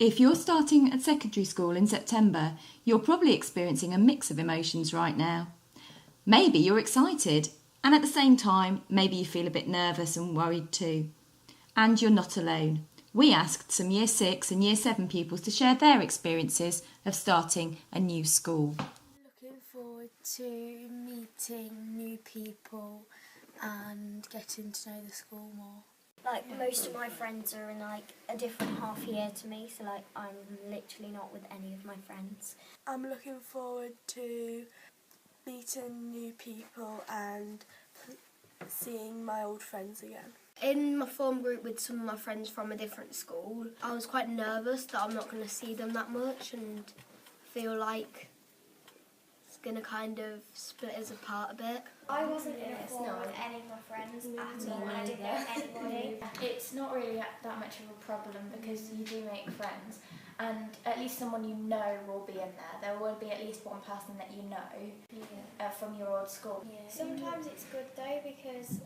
If you're starting at secondary school in September, you're probably experiencing a mix of emotions right now. Maybe you're excited, and at the same time, maybe you feel a bit nervous and worried too. And you're not alone. We asked some Year 6 and Year 7 pupils to share their experiences of starting a new school. Looking forward to meeting new people and getting to know the school more. Like, most of my friends are in like a different half year to me, so like I'm literally not with any of my friends. I'm looking forward to meeting new people and seeing my old friends again. In my form group with some of my friends from a different school, I was quite nervous that I'm not going to see them that much and feel like it's going to kind of split us apart a bit. I wasn't in a form with any of my friends at all, and I didn't know anybody. It's not really that much of a problem because you do make friends, and at least someone you know will be in there. There will be at least one person that you know from your old school. Yeah. Sometimes it's good though because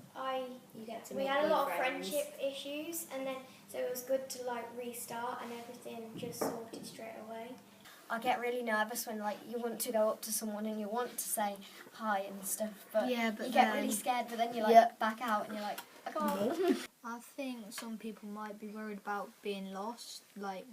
we make had a new lot of friends. friendship issues, and then so it was good to like restart and everything just sorted straight away. I get really nervous when like you want to go up to someone and you want to say hi and stuff, but, Yeah, but you get then- really scared, but then you like Yeah. back out and you're like, I can't. I think some people might be worried about being lost, like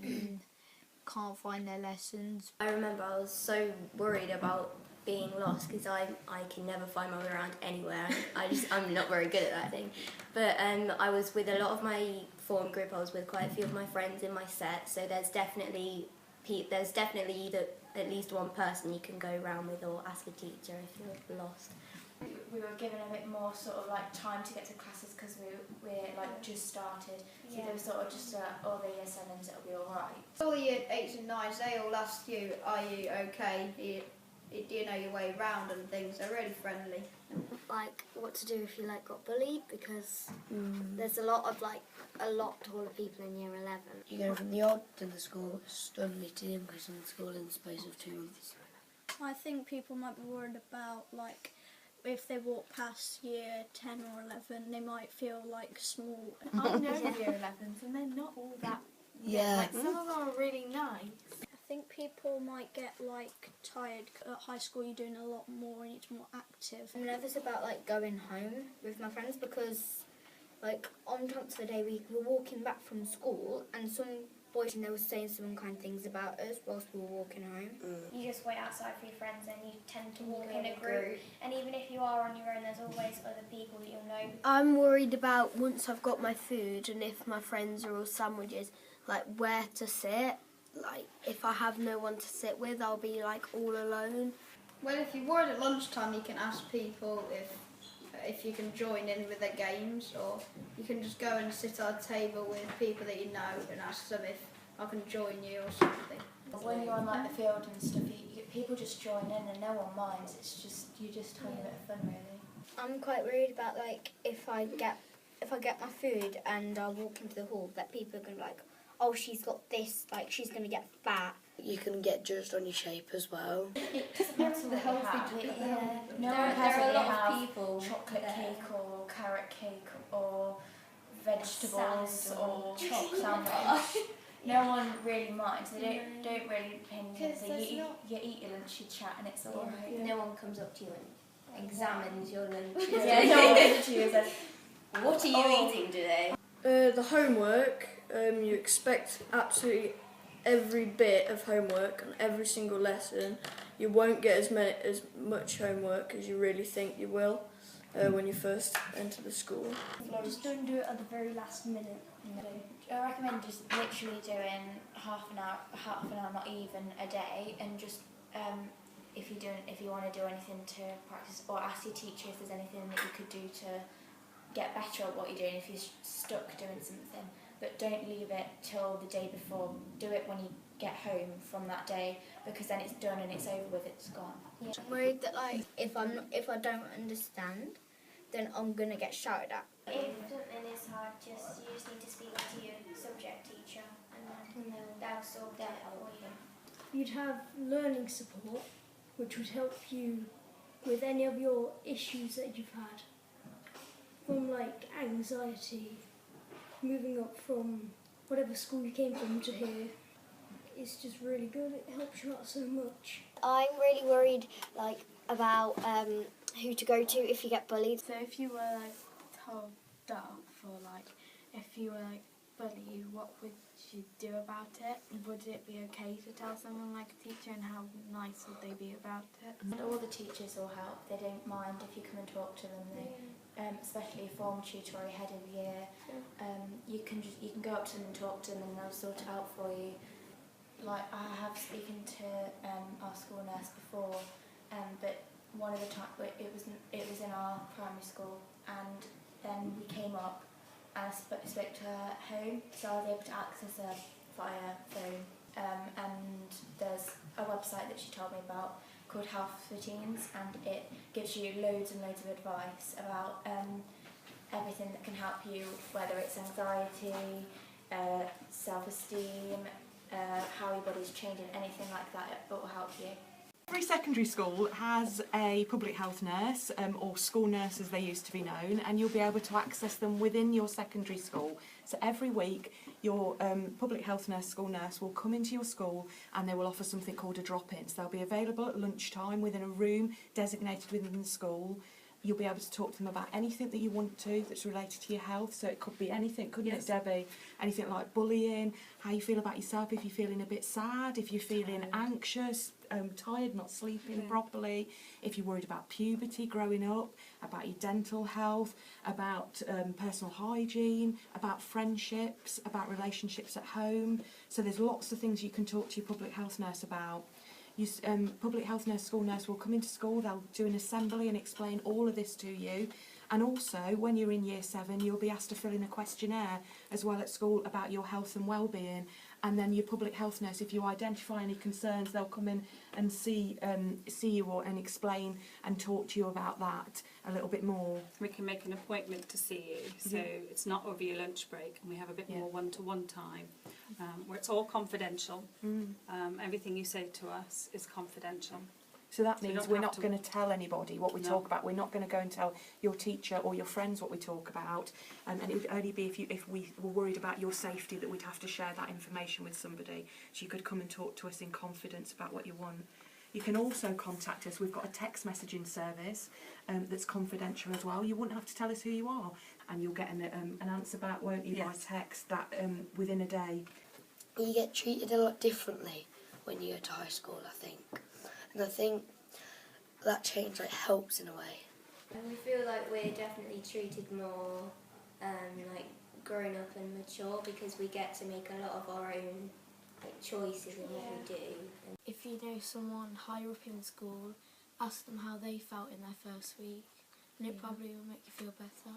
can't find their lessons. I remember I was so worried about being lost because I can never find my way around anywhere. I'm not very good at that thing. But I was with a lot of my form group. I was with quite a few of my friends in my set. So there's definitely either at least one person you can go around with or ask a teacher if you're lost. We were given a bit more sort of like time to get to classes because we're like just started. So they were sort of just all the Year 7s, it'll be alright. All the Year 8s and 9s, they all ask you, are you okay? Do you know your way around and things? They're really friendly. Like what to do if you like got bullied, because there's a lot taller people in year 11. You go from the odd to the school, suddenly to the increase in the school in the space of 2 months. I think people might be worried about, like, if they walk past year 10 or 11, they might feel like small. I know year 11s and they're not all that. Yeah. Like some of them are really nice. I think people might get like tired. At high school you're doing a lot more and it's more active. I'm nervous about like going home with my friends because like on transfer day we were walking back from school and some boys and they were saying some unkind things about us whilst we were walking home. You just wait outside for your friends and you tend to walk in a group. And even if you are on your own, there's always other people that you'll know. I'm worried about once I've got my food and if my friends are all sandwiches, like where to sit. Like if I have no one to sit with, I'll be like all alone. Well, if you're worried at lunchtime, you can ask people if you can join in with their games, or you can just go and sit at a table with people that you know and ask them if I can join you or something. When you're on like the field and stuff, people just join in and no one minds. It's just you're just having a bit of fun really. I'm quite worried about like if I get my food and I walk into the hall, that people are gonna be like, oh, she's got this, like she's gonna get fat. You can get judged on your shape as well. It depends on what you have. No one There has are a it. lot They of have people chocolate cake or carrot cake or vegetables Salad or chopped sandwich. No one really minds. They don't really pay Because attention. there's You eat your lunch, you chat, and it's all right. No one comes up to you and examines your lunch. Yeah, no one comes to you and says, What are you eating today? The homework, you expect absolutely every bit of homework on every single lesson. You won't get as much homework as you really think you will when you first enter the school. Just don't do it at the very last minute. I recommend just literally doing half an hour, not even a day, and just if you want to do anything to practice, or ask your teacher if there's anything that you could do to get better at what you're doing if you're stuck doing something. But don't leave it till the day before. Do it when you get home from that day, because then it's done and it's over with. It's gone. I'm worried that like if I don't understand, then I'm gonna get shouted at. If something is hard, you just need to speak to your subject teacher and then they'll solve that for you. You'd have learning support, which would help you with any of your issues that you've had. From like anxiety, moving up from whatever school you came from to here. it's just really good. It helps you out so much. I'm really worried, about who to go to if you get bullied. So if you were told off, or if you were bullied, what would you do about it? Would it be okay to tell someone like a teacher, and how nice would they be about it? And all the teachers will help. They don't mind if you come and talk to them. They, especially form tutor or head of year, you can go up to them and talk to them, and they'll sort it out for you. Like I have spoken to our school nurse before, but one of the times it was in our primary school, and then we came up and I spoke to her at home, so I was able to access her via phone. And there's a website that she told me about called Health for Teens, and it gives you loads and loads of advice about everything that can help you, whether it's anxiety, self-esteem, how your body's changing, anything like that, it will help you. Every secondary school has a public health nurse, or school nurse as they used to be known, and you'll be able to access them within your secondary school. So every week your public health nurse, school nurse, will come into your school and they will offer something called a drop-in. So they'll be available at lunchtime within a room designated within the school. You'll be able to talk to them about anything that you want to that's related to your health. So it could be anything, couldn't it, Debbie? Anything like bullying, how you feel about yourself, if you're feeling a bit sad, if you're feeling anxious, tired, not sleeping properly, if you're worried about puberty growing up, about your dental health, about personal hygiene, about friendships, about relationships at home. So there's lots of things you can talk to your public health nurse about. Public health nurse, school nurse will come into school, they'll do an assembly and explain all of this to you. And also, when you're in year 7, you'll be asked to fill in a questionnaire as well at school about your health and well-being. And then your public health nurse, if you identify any concerns, they'll come in and see you and explain and talk to you about that a little bit more. We can make an appointment to see you, so it's not over your lunch break, and we have a bit more one-to-one time, where it's all confidential. Everything you say to us is confidential. So that means we're not going to tell anybody what we talk about. We're not going to go and tell your teacher or your friends what we talk about. And it would only be if we were worried about your safety that we'd have to share that information with somebody. So you could come and talk to us in confidence about what you want. You can also contact us. We've got a text messaging service that's confidential as well. You wouldn't have to tell us who you are. And you'll get an answer back, won't you, by text that within a day. You get treated a lot differently when you go to high school, I think. And I think that change helps in a way. And we feel like we're definitely treated more grown up and mature, because we get to make a lot of our own choices in what we do. If you know someone higher up in school, ask them how they felt in their first week, and it probably will make you feel better.